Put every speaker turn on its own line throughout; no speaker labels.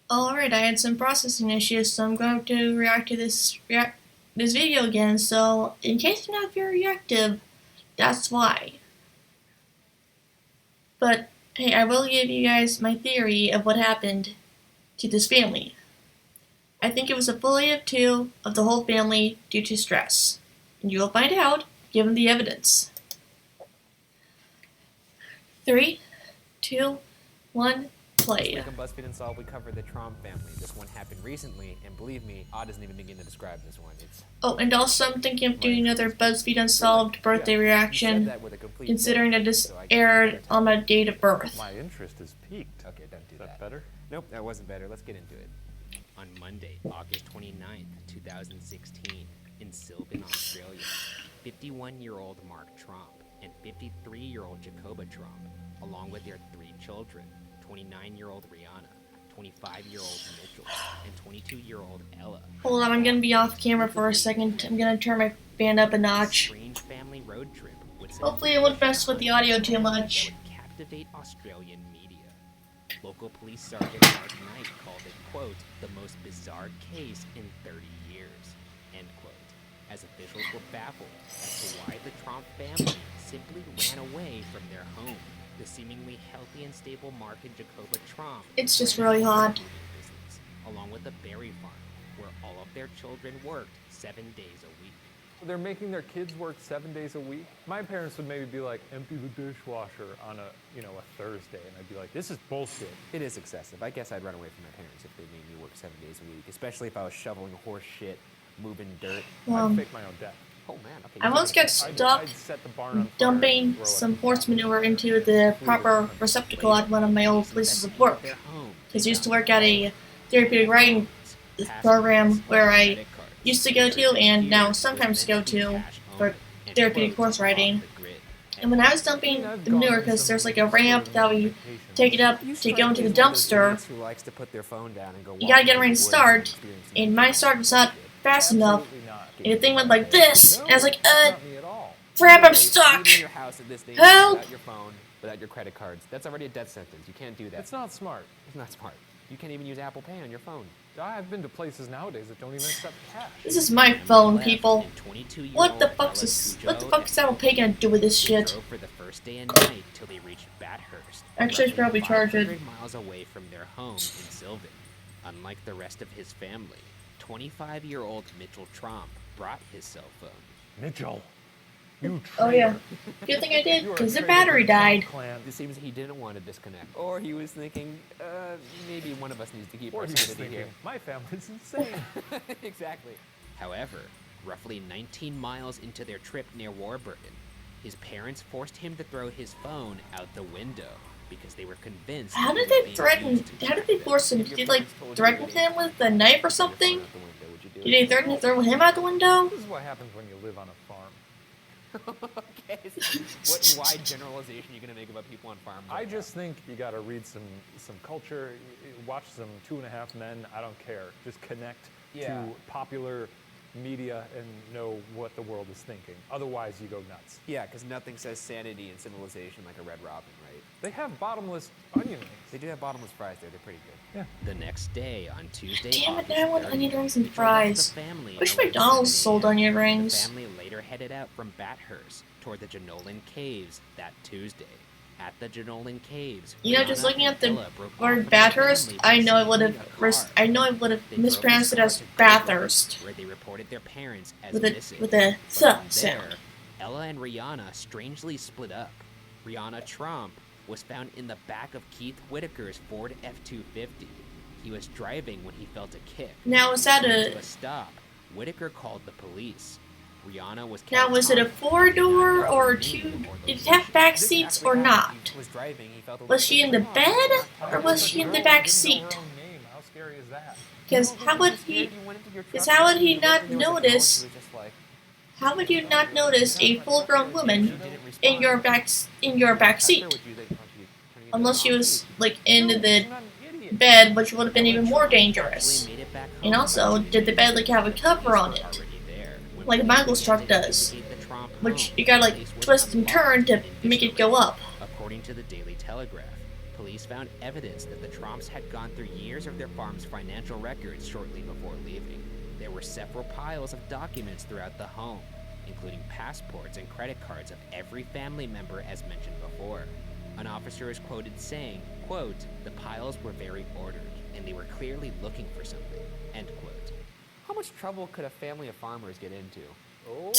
Alright, I had some processing issues, so I'm going to react to this video again. So, in case I'm not very reactive, that's why. But hey, I will give you guys my theory of what happened to this family. I think it was a fully of two of the whole family due to stress, and you will find out given the evidence. 3, 2, 1.
This week on Buzzfeed Unsolved, we covered the Trump family. This one happened recently, and believe me, I doesn't even begin to describe this one.
Oh, and also I'm thinking of doing another Buzzfeed Unsolved birthday reaction, considering that this aired on my date of birth.
My interest is piqued.
Okay, don't do that.
Is that better?
Nope, that wasn't better. Let's get into it. On Monday, August 29th, 2016, in Sylvan, Australia, 51-year-old Mark Trump and 53-year-old Jacoba Trump, along with their 3 children, 29-year-old Rihanna, 25-year-old Mitchell, and 22-year-old Ella.
Hold on, I'm gonna be off camera for a second. I'm gonna turn my band up a notch.
Strange family road trip
Hopefully it won't mess with the audio too much.
would captivate Australian media. Local police sergeant Mark Knight called it, quote, the most bizarre case in 30 years, end quote, as officials were baffled as to why the Trump family simply ran away from their home. The seemingly healthy and stable Mark and Jacoba Trump
It's just really hot.
business, along with a berry farm where all of their children worked 7 days a week.
They're making their kids work 7 days a week. My parents would maybe be like, empty the dishwasher on a Thursday, and I'd be like, this is bullshit.
It is excessive. I guess I'd run away from my parents if they made me work 7 days a week, especially if I was shoveling horse shit, moving dirt.
I'd fake my own death.
Oh man, okay.
I once got stuck
I'd set the barn on fire
dumping
and throw it.
some horse manure into the proper receptacle at one of my old places of work. Because I used to work at a therapeutic writing program where I used to go to and now sometimes go to for therapeutic horse riding. And when I was dumping the manure, because there's like a ramp that we take it up to go into the dumpster,
Who likes to put their phone down and go
you gotta get ready to start, and my start was not fast enough, and the thing went like this, and I was like,
Not me at all.
crap, I'm stuck! Help!
Without your phone, without your credit cards. That's already a death sentence. You can't do that.
It's not smart.
It's not smart. You can't even use Apple Pay on your phone.
I've been to places nowadays that don't even accept cash.
This is my phone, people.
And 22-year-old
What the fuck
Ella
is
Cujo
Apple Pay gonna do with this
They
shit?
drove for the first day and night till they reached Bathurst.
Actually, I should probably charge it.
500 miles away from their home in Sylvan. Unlike the rest of his family, 25-year-old Mitchell Trump brought his cell phone.
Mitchell, you
Oh yeah.
traitor.
Good thing I did,
You are a
because the
traitor
battery
to the
died.
Clan.
It seems he didn't want to disconnect, or he was thinking, maybe one of us needs to keep
Or
our
he was
sanity
thinking,
here.
my family's insane.
Exactly. However, roughly 19 miles into their trip near Warburton, his parents forced him to throw his phone out the window because they were convinced.
How
he
did
was
they
being
threaten?
used to
How did they force him? Did they like threaten him with a knife or something? Did they threaten to throw him out the window?
This is what happens when you live on a farm.
Okay. What wide generalization are you gonna make about people on farms?
I
right
just think you got to read some culture, watch some 2.5 Men. I don't care. Just connect
Yeah.
to popular media and know what the world is thinking. Otherwise, you go nuts.
Yeah, because nothing says sanity and civilization like a Red Robin, right?
They have bottomless onion rings.
They do have bottomless fries there. They're pretty good.
Yeah.
The next day, on Tuesday,
Damn it,
August
now I want
30th,
onion rings and
Mitchell left
fries.
the family
Wish
at around
McDonald's
7
sold
a.m.
onion
The
rings.
family later headed out from Bathurst toward the Jenolan Caves that Tuesday. At the Jenolan Caves,
You know, just
Rihanna
looking
and
at the
Ella broke off
word
from their
Bathurst,
family
I
by
know I would
stealing a
have
car. They drove
mispronounced it
this
as
car to Great
Bathurst
Lakes, where they reported their parents as
with
missing.
a
But
th
from
sound.
there, Ella and Rihanna strangely split up. Rihanna Trump was found in the back of Keith Whitaker's Ford F-250. He was driving when he felt a kick.
Now was that
To
a
a stop, Whitaker called the police. Rihanna was
now was it a 4-door or a 2? Did it have back seats or not? Was she in the bed or was she in the back seat?
How scary is that?
Because how would he not notice? How would you not notice a full-grown woman in your back seat? Unless she was like in the bed, which would have been even more dangerous. And also, did the bed like have a cover on it, like a Michael's truck does, which you gotta like twist and turn to make it go up?
According to the Daily Telegraph, Police found evidence that the Tromps had gone through years of their farm's financial records shortly before leaving. There were several piles of documents throughout the home, including passports and credit cards of every family member as mentioned before. An officer is quoted saying, quote, "The piles were very ordered, and they were clearly looking for something," end quote. How much trouble could a family of farmers get into?
Oh,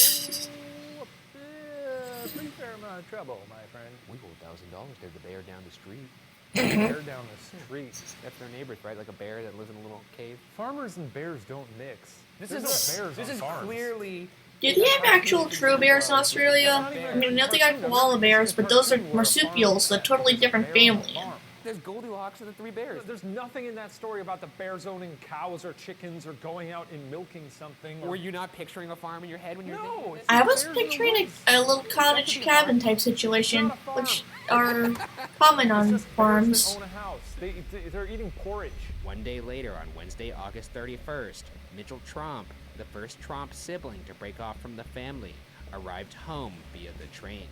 a pretty fair amount of trouble, my friend.
We owe $1,000 to the bear down the street.
Bear down the street.
That's their neighbors, right? Like a bear that lives in a little cave.
Farmers and bears don't mix.
This
There's
is
no bears
this
on
is
farms.
clearly.
Do they have actual true bears in Australia? I mean, I know they got koala bears, but those are marsupials, a totally different family.
There's Goldilocks and the three bears.
There's nothing in that story about the bears owning cows or chickens or going out and milking something.
Were you not picturing a farm in your head when you were thinking
No.
this?
I was picturing a little cottage cabin type situation, which are common on
Bears
farms.
that own a house. They're eating porridge.
One day later, on Wednesday, August 31st, Mitchell Tromp, the first Tromp sibling to break off from the family, arrived home via the train.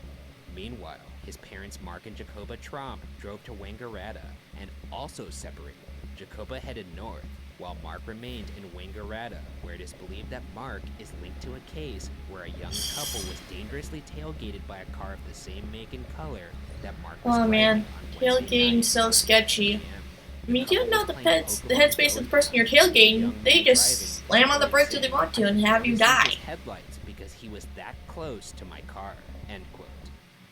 Meanwhile, his parents Mark and Jacoba Tromp drove to Wangaratta and also separated. Jacoba headed north, while Mark remained in Wangaratta, where it is believed that Mark is linked to a case where a young couple was dangerously tailgated by a car of the same make and color that Mark was
Oh man,
driving on Wednesday night
tailgating's so sketchy.
p.m.
I mean, you know the headspace of the person you're tailgating, they just slam on the brakes if they want to and have you die.
His headlights because he was that close to my car. End quote.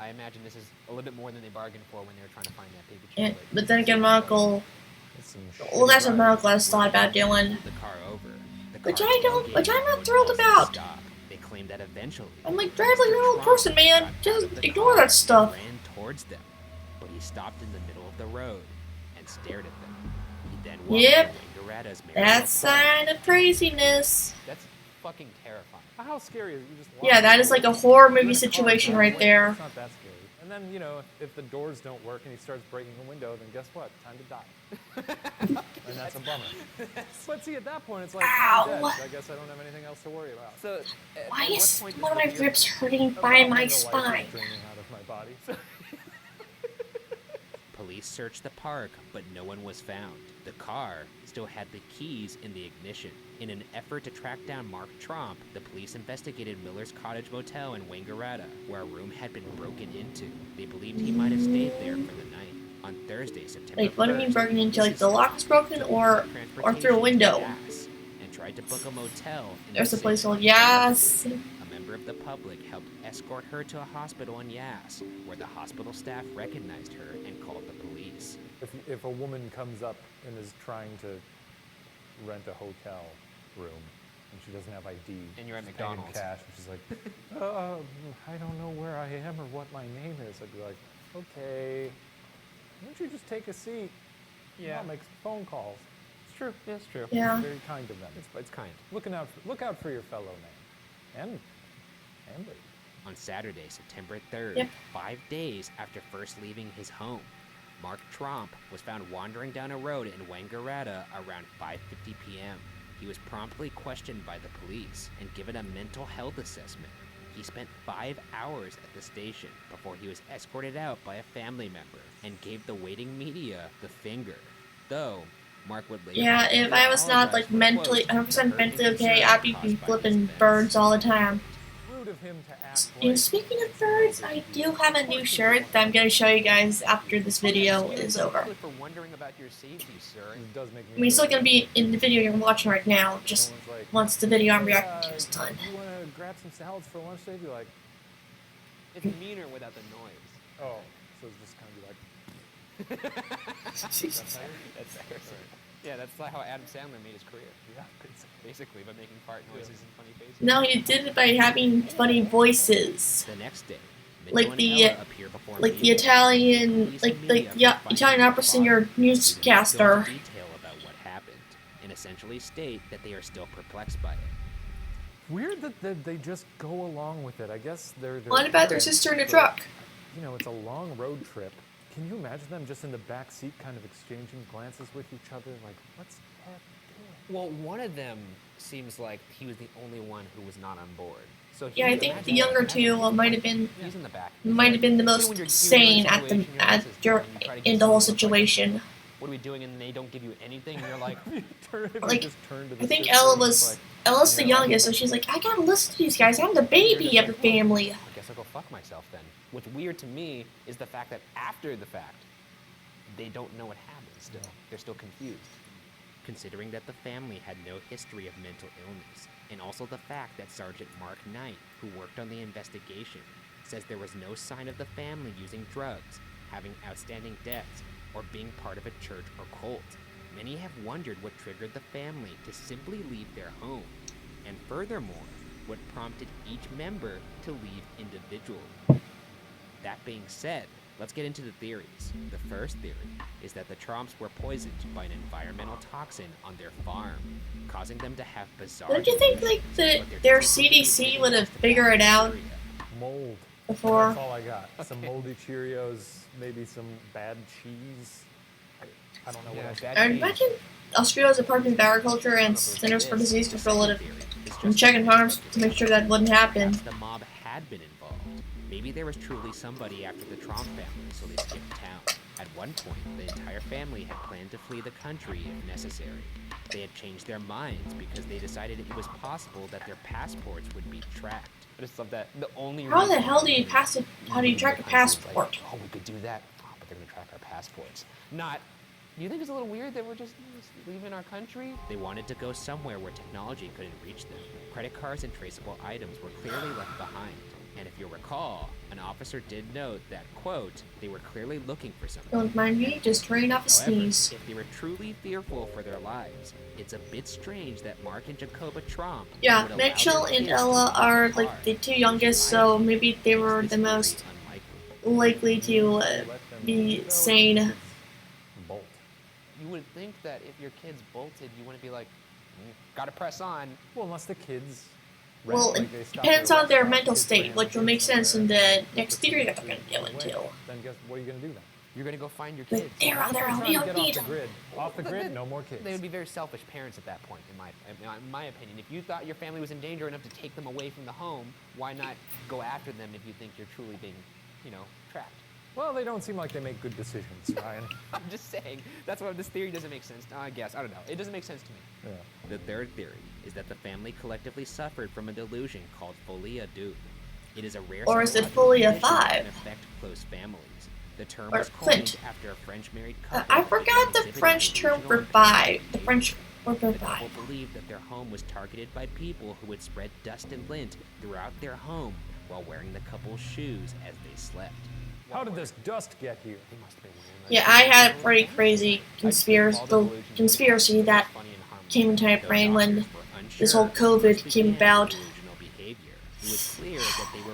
I imagine this is a little bit more than they bargained for when they were trying to find that baby
And,
chocolate.
but then again, my uncle, well, that's what my uncle has thought about doing.
The car over. The
Which
car
I don't-
tailgated
which I'm not
would
thrilled
also
about.
stop. They claimed that eventually.
I'm like, drive like your own
Trump
person, man.
got out
Just
of the
ignore
car
that stuff.
and ran towards them, but he stopped in the middle of the road and stared at them. He then walked
Yep.
to Wangaratta's
That's
Marigold
sign of craziness.
That's fucking terrifying.
How scary is it? You just walk
Yeah, that is like a horror movie situation right there.
It's not that scary. And then, you know, if the doors don't work and he starts breaking a window, then guess what? Time to die. And that's a bummer. But see, at that point, it's like, I'm dead.
Ow.
I guess I don't have anything else to worry about.
So,
Why is one of my
ribs?
ribs hurting by
I
my
know life is
spine?
draining out of my body.
Police searched the park, but no one was found. The car still had the keys in the ignition. In an effort to track down Mark Tromp, the police investigated Miller's Cottage Motel in Wangaratta, where a room had been broken into. They believed he might have stayed there for the night. On Thursday, September
Like, what do you mean
1st,
broken into? Like, the lock is broken or through a
transportation
window?
to Yass, and tried to book a motel in
There's
the
a place
city.
called Yass.
A member of the public helped escort her to a hospital in Yass, where the hospital staff recognized her and called the police.
If a woman comes up and is trying to rent a hotel room and she doesn't have ID,
And you're at
she's paying in
McDonald's.
cash, and she's like, I don't know where I am or what my name is. I'd be like, okay, why don't you just take a seat?
Yeah.
I'll make phone calls. It's true.
Yeah, it's true.
Yeah.
Very kind of them.
It's kind.
Look out for your fellow man. And lady.
On Saturday, September 3rd,
Yep.
5 days after first leaving his home, Mark Tromp was found wandering down a road in Wangaratta around 5:50 p.m. He was promptly questioned by the police and given a mental health assessment. He spent 5 hours at the station before he was escorted out by a family member and gave the waiting media the finger. Though, Mark would later...
Yeah, if I was not like mentally, 100% mentally okay, I'd be flipping birds all the time.
Rude of him to ask.
And speaking of birds, I do have a new shirt that I'm going to show you guys after this video is over.
For wondering about your safety, sir.
It does make me
I mean, it's still going to be in the video you're watching right now, just
Someone's like,
once the video I'm reacting to is done.
You want to grab some salads for lunch today? Be like,
It's meaner without the noise.
oh, so it's just kind of be like,
That's fair. Yeah, that's how Adam Sandler made his career.
yeah,
Basically, by making fart noises and funny faces.
No, he did it by having funny voices.
The next day,
Like
Mitchell
the,
and Ella appear before
Like the
media.
Italian,
Police
like
and
the
media
yeah,
find
Italian
out
opera
the
singer
father
newscaster.
goes into detail about what happened, and essentially state that they are still perplexed by it.
weird that they just go along with it. I guess they're
What about their sister in a truck?
You know, it's a long road trip. Can you imagine them just in the back seat kind of exchanging glances with each other? Like, what's Ted doing?
Well, one of them seems like he was the only one who was not on board. So
Yeah, I think the younger two might have been the most sane in the whole situation.
What are we doing? And they don't give you anything. And you're like,
Like, I think Ella's the youngest, so she's like, I gotta listen to these guys. I'm the baby of the family.
I guess I'll go fuck myself then. What's weird to me is the fact that after the fact, they don't know what happened still. They're still confused. Considering that the family had no history of mental illness, and also the fact that Sergeant Mark Knight, who worked on the investigation, says there was no sign of the family using drugs, having outstanding debts, or being part of a church or cult. Many have wondered what triggered the family to simply leave their home, and furthermore, what prompted each member to leave individually. That being said, let's get into the theories. The first theory is that the Tromps were poisoned by an environmental toxin on their farm, causing them to have bizarre...
Don't you think, like, their CDC would have figured it out
Mold.
before?
That's all I got. Some moldy Cheerios, maybe some bad cheese. I don't know what else.
I imagine Australia's Department of Agriculture and Centers for Disease Control would have been checking farms to make sure that wouldn't happen.
The mob had been involved. Maybe there was truly somebody after the Tromp family, so they skipped town. At one point, the entire family had planned to flee the country if necessary. They had changed their minds because they decided it was possible that their passports would be tracked. I just love that. The only
How the hell do you how do you track a passport?
Like, oh, we could do that. Oh, but they're gonna track our passports. Not. Do you think it's a little weird that we're just leaving our country? They wanted to go somewhere where technology couldn't reach them. Credit cards and traceable items were clearly left behind. And if you'll recall, an officer did note that, quote, they were clearly looking for something.
Don't mind me, just turning off a sneeze.
If they were truly fearful for their lives, it's a bit strange that Mark and Jacoba Tromp...
Yeah, Mitchell and Ella are like the two youngest, so maybe they were the most likely to be sane.
Bolt.
You would think that if your kid's bolted, you wouldn't be like, gotta press on.
Well, unless the kids...
Well, it depends on their mental state, which will make sense in the next theory that we're going to go into.
Then guess what are you going to do then?
You're going to go find your
But
kids.
they're on their own, we don't need them.
Off the grid, no more kids.
They would be very selfish parents at that point, in my opinion. If you thought your family was in danger enough to take them away from the home, why not go after them if you think you're truly being, trapped?
Well, they don't seem like they make good decisions, Ryan.
I'm just saying. That's why this theory doesn't make sense. I guess. I don't know. It doesn't make sense to me.
Yeah.
The third theory is that the family collectively suffered from a delusion called folie à deux. It is a rare
Or is it
psychological
folie à
condition that
five?
can affect close families. The term
Or
was
Clint.
coined after a French married couple.
I forgot the French term for vibe. The French word for
The couple
vibe.
believed that their home was targeted by people who would spread dust and lint throughout their home while wearing the couple's shoes as they slept.
How did this dust get here?
They must have been wearing, like,
Yeah, I had a pretty crazy conspiracy that came into my brain when this whole COVID came about.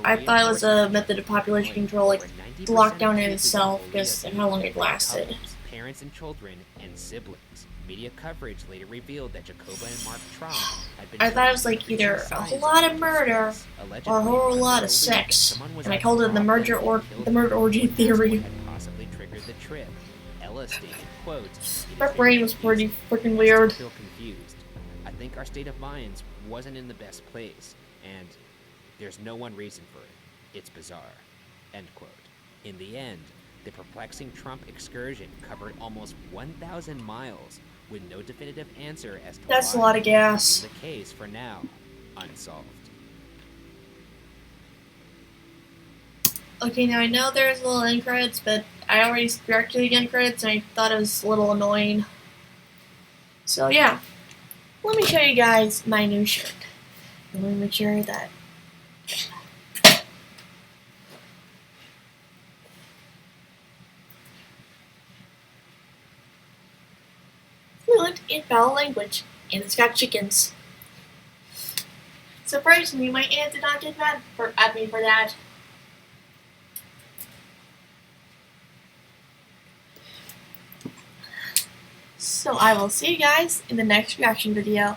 I thought it was a method of population control, like the lockdown in itself, because of how long it lasted.
Parents and children and siblings. Media coverage later revealed that Jacoba and Mark Tromp had been...
I thought it was like either a whole lot of murder or a whole lot of sex, and I called it the murder orgy theory.
Had possibly triggered the trip. Ella stated, quote,
My brain was pretty freaking weird.
Feel confused. I think our state of minds wasn't in the best place, and there's no one reason for it. It's bizarre. End quote. In the end, the perplexing Trump excursion covered almost 1,000 miles with no definitive answer as to
That's a
why.
lot of gas.
The case, for now, unsolved.
Okay, now I know there's a little end credits, but I already reacted to the end credits and I thought it was a little annoying. So yeah, let me show you guys my new shirt. Let me make sure that... Fluent in foul language, and it's got chickens. Surprisingly, my aunt did not get mad at me for that. So I will see you guys in the next reaction video.